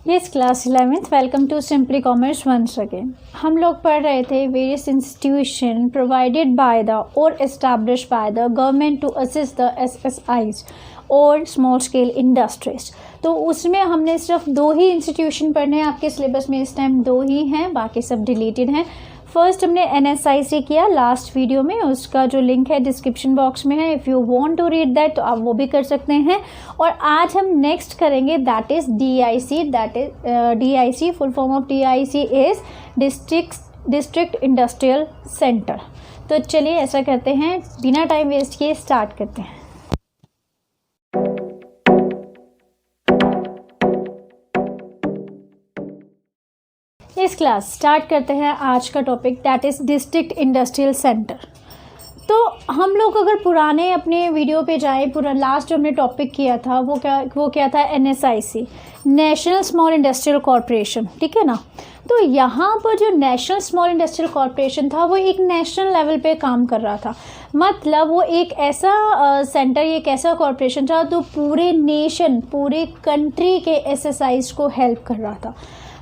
Yes class 11th welcome to simply commerce once again. हम लोग पढ़ रहे थे various institution provided by the और establish by the government to assist the SSIs और small scale industries. तो उसमें हमने सिर्फ 2 ही इंस्टीट्यूशन पढ़ने हैं, आपके सिलेबस में इस टाइम 2 ही हैं, बाकी सब डिलीटेड हैं। फर्स्ट हमने एनएसआईसी किया लास्ट वीडियो में, उसका जो लिंक है डिस्क्रिप्शन बॉक्स में है। If you want to read that तो आप वो भी कर सकते हैं। और आज हम नेक्स्ट करेंगे that is DIC. That is DIC, full form of DIC is district industrial centre. तो चलिए ऐसा करते हैं, बिना टाइम वेस्ट किए स्टार्ट करते हैं। इस क्लास स्टार्ट करते हैं आज का topic that is district industrial centre. तो हम लोग अगर पुराने अपने वीडियो पे जाएं, पूरा लास्ट जो हमने टॉपिक किया था वो क्या था, NSIC, national small industrial corporation, ठीक है ना। तो यहाँ पर जो नेशनल स्मॉल इंडस्ट्रियल कॉरपोरेशन था वो एक नेशनल लेवल पे काम कर रहा था। मतलब वो एक ऐसा सेंटर, एक ऐसा कॉरपोरेशन था जो पूरे नेशन, पूरे कंट्री के एसएसआईज को हेल्प कर रहा था।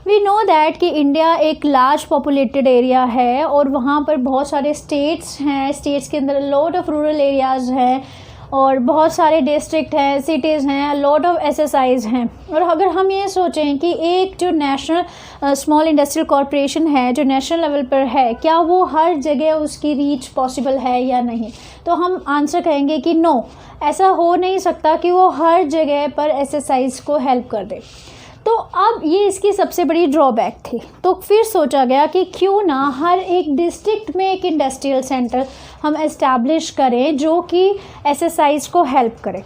वी नो दैट कि इंडिया एक लार्ज पॉपुलेटेड एरिया है और वहाँ पर बहुत सारे स्टेट्स हैं, स्टेट्स के अंदर लॉट ऑफ रूरल एरियाज़ हैं और बहुत सारे डिस्ट्रिक्ट हैं, सिटीज़ हैं, लॉट ऑफ एसएसआईज हैं। और अगर हम ये सोचें कि एक जो नेशनल स्मॉल इंडस्ट्रियल कॉरपोरेशन है जो नेशनल लेवल पर है, क्या वो हर जगह उसकी रीच पॉसिबल है या नहीं, तो हम आंसर कहेंगे कि नो, ऐसा हो नहीं सकता कि वो हर जगह पर एसएसआईज को हेल्प कर दे। तो अब ये इसकी सबसे बड़ी ड्रॉबैक थी। तो फिर सोचा गया कि क्यों ना हर एक डिस्ट्रिक्ट में एक इंडस्ट्रियल सेंटर हम एस्टैब्लिश करें जो कि एसएसआईज को हेल्प करे।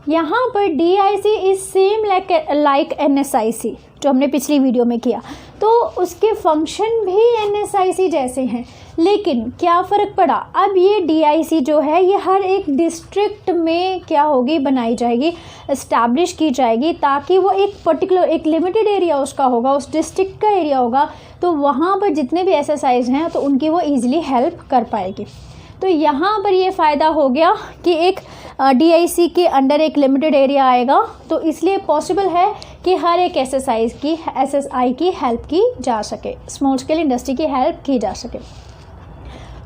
यहाँ पर DIC is same like NSIC जो हमने पिछली वीडियो में किया, तो उसके फंक्शन भी एनएसआईसी जैसे हैं। लेकिन क्या फ़र्क पड़ा, अब ये डीआईसी जो है ये हर एक डिस्ट्रिक्ट में क्या होगी, बनाई जाएगी, इस्टेब्लिश की जाएगी, ताकि वो एक पर्टिकुलर, एक लिमिटेड एरिया उसका होगा, उस डिस्ट्रिक्ट का एरिया होगा, तो वहाँ पर जितने भी एसएसआईज हैं तो उनकी वो ईजिली हेल्प कर पाएगी। तो यहाँ पर ये फ़ायदा हो गया कि एक डीआईसी के अंडर एक लिमिटेड एरिया आएगा, तो इसलिए पॉसिबल है कि हर एक एसएसआई की हेल्प की जा सके, स्मॉल स्केल इंडस्ट्री की हेल्प की जा सके।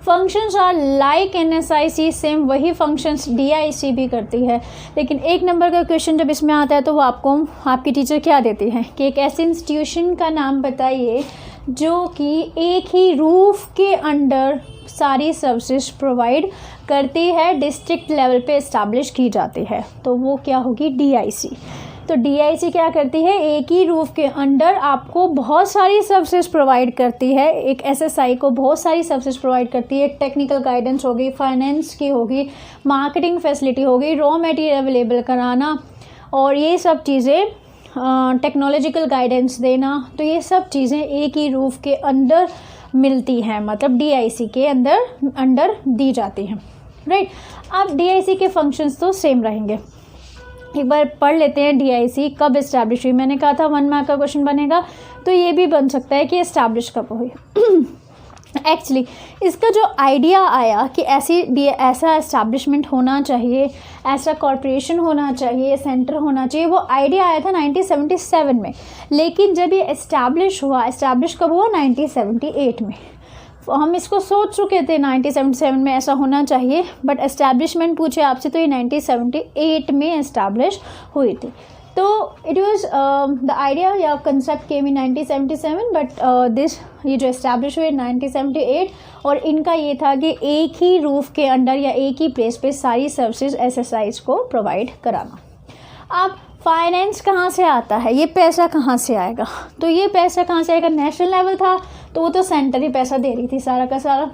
Functions are like NSIC, same वही फंक्शंस डीआईसी भी करती है। लेकिन 1 नंबर का क्वेश्चन जब इसमें आता है तो वो आपकी टीचर क्या देती है कि एक ऐसे इंस्टीट्यूशन का नाम बताइए जो कि एक ही रूफ के अंडर सारी सर्विसेज प्रोवाइड करती है, डिस्ट्रिक्ट लेवल पे इस्टेब्लिश की जाती है, तो वो क्या होगी, डीआईसी। तो डीआईसी क्या करती है, एक ही रूफ के अंडर आपको बहुत सारी सर्विसेज प्रोवाइड करती है, एक एसएसआई को बहुत सारी सर्विसेज प्रोवाइड करती है। टेक्निकल गाइडेंस होगी, फाइनेंस की होगी, मार्केटिंग फैसिलिटी होगी, रॉ मटेरियल अवेलेबल कराना और ये सब चीज़ें, टेक्नोलॉजिकल गाइडेंस देना, तो ये सब चीज़ें एक ही रूफ के अंदर मिलती हैं, मतलब डीआईसी के अंडर दी जाती हैं, राइट। अब डीआईसी के फंक्शंस तो सेम रहेंगे। एक बार पढ़ लेते हैं डीआईसी कब इस्टेब्लिश हुई। मैंने कहा था 1 मार्क का क्वेश्चन बनेगा, तो ये भी बन सकता है कि इस्टेब्लिश कब हुई। एक्चुअली इसका जो आइडिया आया कि ऐसा इस्टेब्लिशमेंट होना चाहिए, ऐसा कॉरपोरेशन होना चाहिए, सेंटर होना चाहिए, वो आइडिया आया था 1977 में। लेकिन जब ये इस्टेब्लिश कब हुआ, 1978 में। हम इसको सोच चुके थे 1977 में ऐसा होना चाहिए, बट एस्टैब्लिशमेंट पूछे आपसे तो ये 1978 में एस्टैब्लिश हुई थी। तो इट वाज द आइडिया या कंसेप्ट केम इन 1977, बट ये जो एस्टैब्लिश हुए 1978, और इनका ये था कि एक ही रूफ के अंडर या एक ही प्लेस पे सारी सर्विसेज एसएसआईज को प्रोवाइड कराना। अब फाइनेंस कहाँ से आता है, ये पैसा कहाँ से आएगा, तो ये पैसा कहाँ से आएगा, नेशनल लेवल था तो वो तो सेंटर ही पैसा दे रही थी सारा का सारा।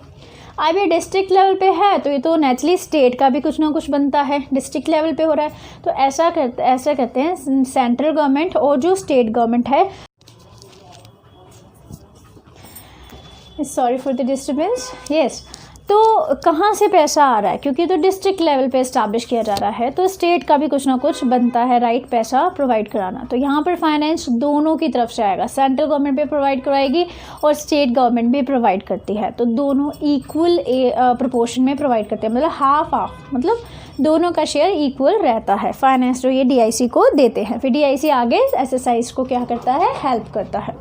अब ये डिस्ट्रिक्ट लेवल पे है तो ये तो नेचुरली स्टेट का भी कुछ ना कुछ बनता है, डिस्ट्रिक्ट लेवल पे हो रहा है, तो ऐसा करते हैं सेंट्रल गवर्नमेंट और जो स्टेट गवर्नमेंट है, sorry for the disturbance, yes, तो कहाँ से पैसा आ रहा है, क्योंकि तो डिस्ट्रिक्ट लेवल पे इस्टेब्लिश किया जा रहा है, तो स्टेट का भी कुछ ना कुछ बनता है राइट, पैसा प्रोवाइड कराना। तो यहाँ पर फाइनेंस दोनों की तरफ से आएगा, सेंट्रल गवर्नमेंट भी प्रोवाइड कराएगी और स्टेट गवर्नमेंट भी प्रोवाइड करती है। तो दोनों इक्वल प्रोपोर्शन में प्रोवाइड करते हैं, मतलब हाफ हाफ, मतलब दोनों का शेयर इक्वल रहता है। फाइनेंस जो ये DIC को देते हैं, फिर DIC आगे SSIs को क्या करता है, हेल्प करता है।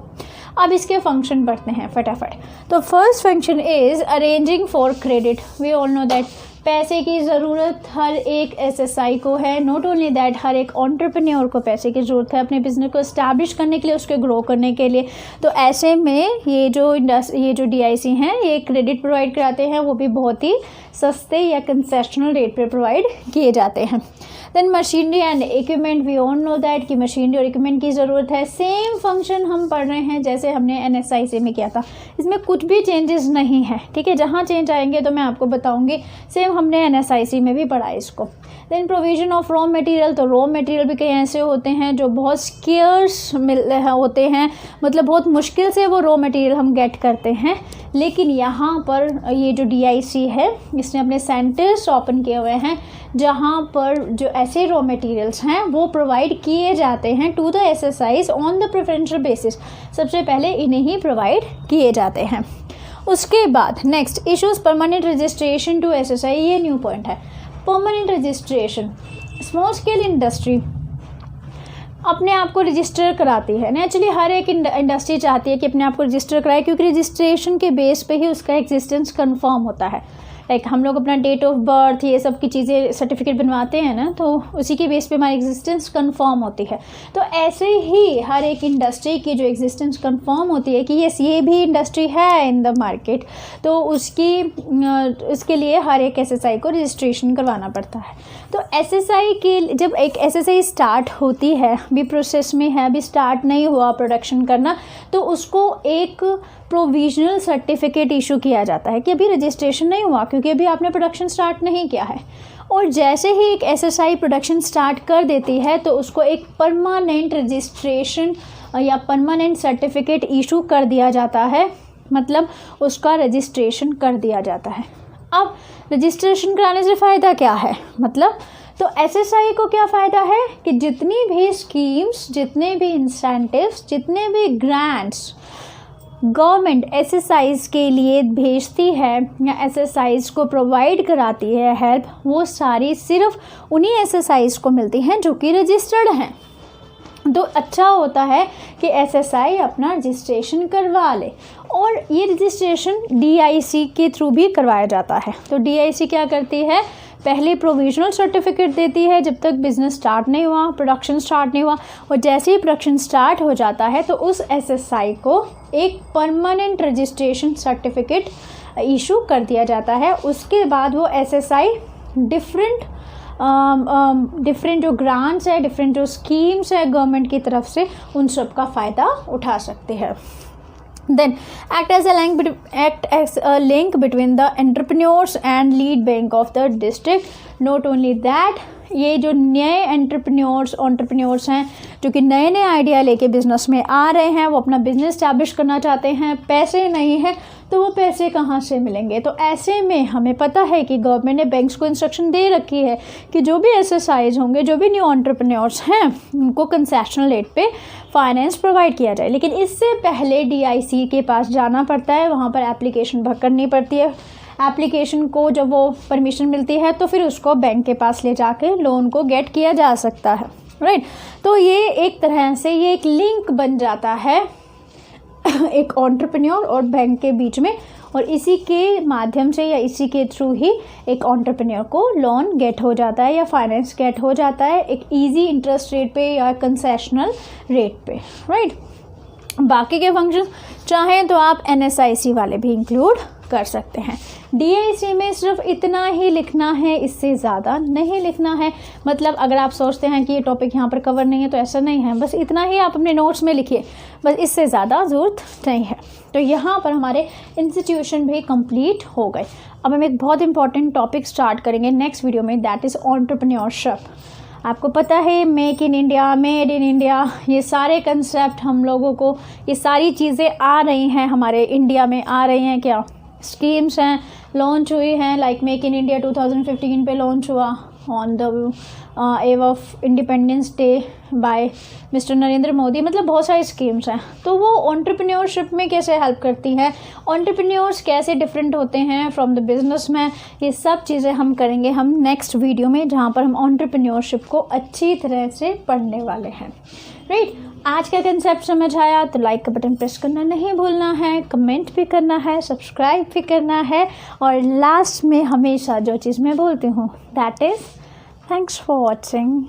अब इसके फंक्शन पढ़ते हैं फटाफट। तो first function is arranging for credit. We all know that पैसे की ज़रूरत हर एक SSI को है। नॉट ओनली दैट, हर एक एंटरप्रेन्योर को पैसे की ज़रूरत है अपने बिजनेस को इस्टेब्लिश करने के लिए, उसके ग्रो करने के लिए। तो ऐसे में ये जो DIC हैं ये क्रेडिट प्रोवाइड कराते हैं, वो भी बहुत ही सस्ते या कंसेशनल रेट पे प्रोवाइड किए जाते हैं। Then machinery and equipment, we all know that कि मशीनरी और इक्विपमेंट की ज़रूरत है। सेम फंक्शन हम पढ़ रहे हैं जैसे हमने NSIC में किया था, इसमें कुछ भी चेंजेस नहीं है, ठीक है। जहाँ चेंज आएंगे तो मैं आपको बताऊंगी। सेम हमने NSIC में भी पढ़ा है इसको। Then provision of raw material, तो रॉ मटेरियल भी कई ऐसे होते हैं जो बहुत स्केर्स होते हैं, मतलब बहुत मुश्किल से वो रॉ मटेरियल हम गेट करते हैं। लेकिन यहाँ पर ये जो DIC है इसने अपने सेंटर्स ओपन किए हुए हैं जहाँ पर जो ऐसे रॉ मटेरियल्स हैं वो प्रोवाइड किए जाते हैं to the SSIs on the preferential basis. सबसे पहले इन्हें ही प्रोवाइड किए जाते हैं। उसके बाद next issues permanent registration to SSI, ये न्यू पॉइंट है। Permanent registration, small scale industry अपने आप को रजिस्टर कराती है। नेचुरली हर एक इंडस्ट्री चाहती है कि अपने आप को रजिस्टर कराए, क्योंकि रजिस्ट्रेशन के बेस पे ही उसका एग्जिस्टेंस कंफर्म होता है। लाइक हम लोग अपना डेट ऑफ बर्थ ये सब की चीज़ें सर्टिफिकेट बनवाते हैं ना, तो उसी के बेस पे हमारी एग्जिस्टेंस कंफर्म होती है। तो ऐसे ही हर एक इंडस्ट्री की जो एग्जिस्टेंस कंफर्म होती है कि यस ये भी इंडस्ट्री है इन द मार्केट, तो उसके लिए हर एक SSI को रजिस्ट्रेशन करवाना पड़ता है। तो SSI के जब एक SSI स्टार्ट होती है, अभी प्रोसेस में है, अभी स्टार्ट नहीं हुआ प्रोडक्शन करना, तो उसको एक प्रोविजनल सर्टिफिकेट इशू किया जाता है कि अभी रजिस्ट्रेशन नहीं हुआ, क्योंकि अभी आपने प्रोडक्शन स्टार्ट नहीं किया है। और जैसे ही एक SSI प्रोडक्शन स्टार्ट कर देती है तो उसको एक परमानेंट रजिस्ट्रेशन या परमानेंट सर्टिफिकेट इशू कर दिया जाता है, मतलब उसका रजिस्ट्रेशन कर दिया जाता है। अब रजिस्ट्रेशन कराने से फ़ायदा क्या है, मतलब तो SSI को क्या फ़ायदा है कि जितनी भी स्कीम्स, जितने भी इंसेंटिव्स, जितने भी ग्रांट्स गवर्नमेंट SSIs के लिए भेजती है या SSIs को प्रोवाइड कराती है हेल्प, वो सारी सिर्फ उन्हीं SSIs को मिलती हैं जो कि रजिस्टर्ड हैं। तो अच्छा होता है कि SSI अपना रजिस्ट्रेशन करवा ले, और ये रजिस्ट्रेशन DIC के थ्रू भी करवाया जाता है। तो DIC क्या करती है, पहले प्रोविजनल सर्टिफिकेट देती है जब तक बिज़नेस स्टार्ट नहीं हुआ, प्रोडक्शन स्टार्ट नहीं हुआ, और जैसे ही प्रोडक्शन स्टार्ट हो जाता है तो उस SSI को एक परमानेंट रजिस्ट्रेशन सर्टिफिकेट इशू कर दिया जाता है। उसके बाद वो SSI डिफरेंट जो ग्रांट्स है, डिफरेंट जो स्कीम्स है गवर्नमेंट की तरफ से, उन सब का फ़ायदा उठा सकते हैं। Then act as a link between the entrepreneurs and lead bank of the district. Not only that, ये जो नए एंटरप्रेन्योर्स हैं जो कि नए नए आइडिया लेके बिज़नेस में आ रहे हैं, वो अपना बिज़नेस स्टैब्लिश करना चाहते हैं, पैसे नहीं है, तो वो पैसे कहाँ से मिलेंगे। तो ऐसे में हमें पता है कि गवर्नमेंट ने बैंक्स को इंस्ट्रक्शन दे रखी है कि जो भी SSIs होंगे, जो भी न्यू एंटरप्रेन्योर्स हैं, उनको कंसेशनल रेट पे फाइनेंस प्रोवाइड किया जाए। लेकिन इससे पहले DIC के पास जाना पड़ता है, वहाँ पर एप्लीकेशन करनी पड़ती है। एप्लीकेशन को जब वो परमिशन मिलती है तो फिर उसको बैंक के पास ले जाके लोन को गेट किया जा सकता है, राइट। तो ये एक तरह से ये एक लिंक बन जाता है एक एंटरप्रेन्योर और बैंक के बीच में, और इसी के माध्यम से या इसी के थ्रू ही एक एंटरप्रेन्योर को लोन गेट हो जाता है या फाइनेंस गेट हो जाता है एक इजी इंटरेस्ट रेट पे या कंसेशनल रेट पे, राइट। बाकी के फंक्शन चाहें तो आप NSIC वाले भी इंक्लूड कर सकते हैं। DIC में सिर्फ इतना ही लिखना है, इससे ज़्यादा नहीं लिखना है। मतलब अगर आप सोचते हैं कि ये टॉपिक यहाँ पर कवर नहीं है तो ऐसा नहीं है, बस इतना ही आप अपने नोट्स में लिखिए, बस इससे ज़्यादा ज़रूरत नहीं है। तो यहाँ पर हमारे इंस्टीट्यूशन भी कंप्लीट हो गए। अब हम एक बहुत इंपॉर्टेंट टॉपिक स्टार्ट करेंगे नेक्स्ट वीडियो में, दैट इज़ एंटरप्रेन्योरशिप। आपको पता है make in India, made in India, ये सारे कंसेप्ट हम लोगों को, ये सारी चीज़ें आ रही हैं हमारे इंडिया में, आ रही हैं क्या, स्कीम्स हैं, लॉन्च हुई हैं, लाइक मेक इन इंडिया 2015 पे लॉन्च हुआ on the eve of Independence Day by mister Narendra Modi. मतलब बहुत सारी स्कीम्स हैं। तो वो एंटरप्रेन्योरशिप में कैसे हेल्प करती हैं, एंटरप्रेन्योर्स कैसे डिफरेंट होते हैं फ्रॉम द बिजनेसमैन, ये सब चीज़ें हम करेंगे हम नेक्स्ट वीडियो में, जहाँ पर हम एंटरप्रेन्योरशिप को अच्छी तरह से पढ़ने वाले हैं। राइट, आज का कंसेप्ट समझ आया तो लाइक का बटन प्रेस करना नहीं भूलना है, कमेंट भी करना है, सब्सक्राइब भी करना है, और लास्ट में हमेशा जो चीज़ मैं बोलती हूँ that is thanks for watching.